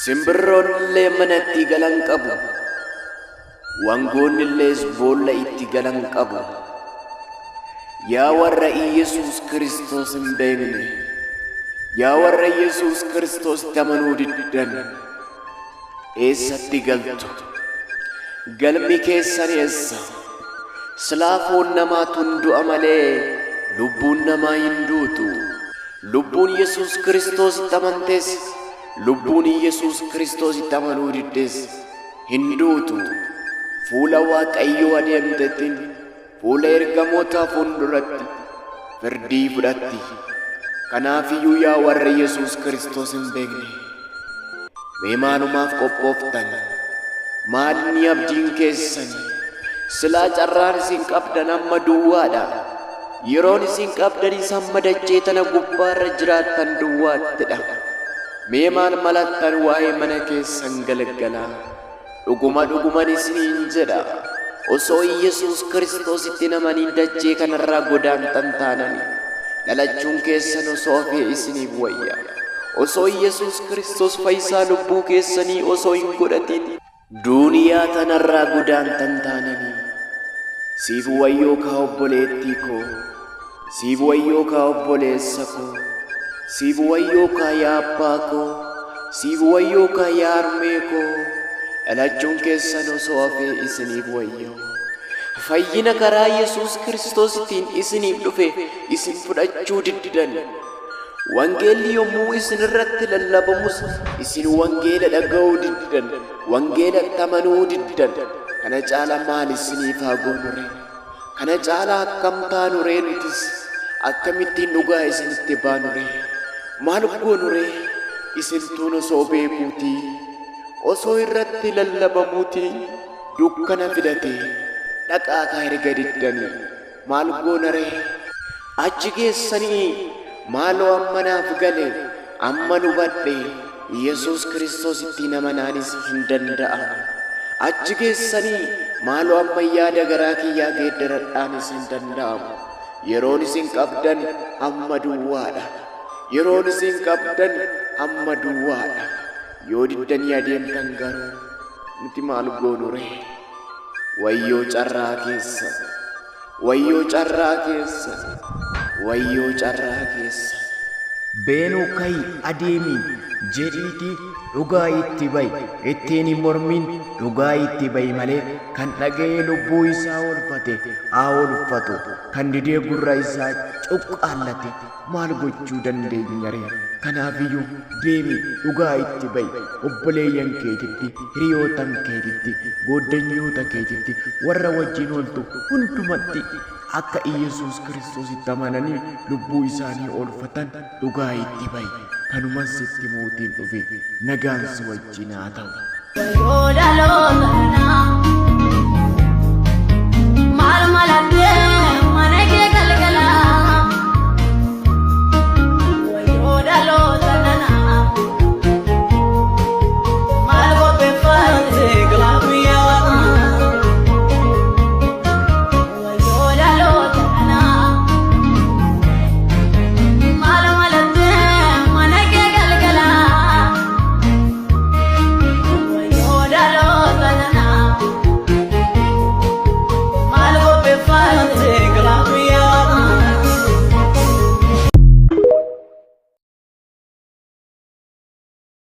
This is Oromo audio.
Simbirroonillee manatti galan qabu, wangoonnillees boolla itti galan qabu. Yaa warra Iyesuus Kiristoos hin beekne, yaa warra Iyesuus Kiristoositti amanuu diddan, eessatti galtu? Galmi keessan eessa? Silaafoon namaatu hin du'a malee lubbuun namaa hin duutu. Lubbuun Yesuus Kiristoositti amantees lubbuun Yesuus Kiristoositti amanuu diddees hin duutu. Fuula Waaqayyoo adeemtetiin fuula ergamootaa fuulduratti firdii fudhatti. Kanaafiyyuu yaa warra Yesuus Kiristoos hin beekne, mee maalumaaf qophooftan? Maalni abdiin keessan? Silaa carraan isin qabdan amma duwwaadha. Yeroon isin qabdanis amma dachee tana gubbaarra jiraattan duwwaattidha. Mee maal malattan waa'ee mana keessan galgalaa? Dhuguman isiniin jedha, osoo Yesuus Kiristoositti namanii dachee kanarraa godaantan taanani, dhalachuun keessan osoo hafee isiniif wayya. Osoo Yesuus Kiristoos fayyisaa lubbuu keessanii osoo hin godhatin duuniyaa tanarraa godaantan taanani, siif wayyoo kaa obboleettii koo, siif wayyoo kaa obboleessa koo, siif wayyoo kaa yaa abbaa koo, siif wayyoo kaa yaa harmee koo, dhalachuun keessan osoo hafee isiniif wayyoo. Fayyina karaa Yesuus Kiristoosittiin isiniif dhufe isin fudhachuu diddan. Wangeelli yommuu isin irratti lallabamus isin wangeela dhaga'uu diddan, wangeelatti amanuu diddan. Kana caala maal isiniif haa goonu ree? Kana caala akkam taanu ree? Nutis akkamittiin dhugaa isinitti baanu ree? Maal goonu ree? Isintuun osoo beekuutii, osoo irratti lallabamuutii dukkana fidatee dhaqaa kaa erga diddanii maal goona ree? Achi geessanii maaloo amma naaf gale, amma nu badhe Yesuus Kiristoositti amanaanis hin danda'amu. Achi geessanii maaloo amma yaada garaa kiyyaa geeddaradhaanis hin danda'amu. Yeroon isin qabdan amma duwwaadha. Yeroon isin qabdan amma duwwaadha. Yoo diddanii adeemtan garuu nuti maal goonu ree? Wayyoo carraa keessa, wayyoo carraa keessa, wayyoo carraa keessa. Beenuu ka'i adeemi jedhiiti dhugaa itti ba'i, ittiin hin mormin dhugaa itti ba'i malee kan dhaga'ee lubbuu isaa oolfate haa oolfatu, kan didee gurra isaa cuqqaallate maal gochuu dandeenya ree? Kanaafiyyuu deemi dhugaa itti ba'i, obboleeyyan keetitti, hiriyootan keetitti, gooddanyoota keetitti, warra wajjin ooltu hundumatti akka Iyesuus Kiristoositti amananii lubbuu isaanii oolfatan dhugaa itti ba'i. Kanumas sitti mootiin dhufe nagaan si wajjin haa ta'u.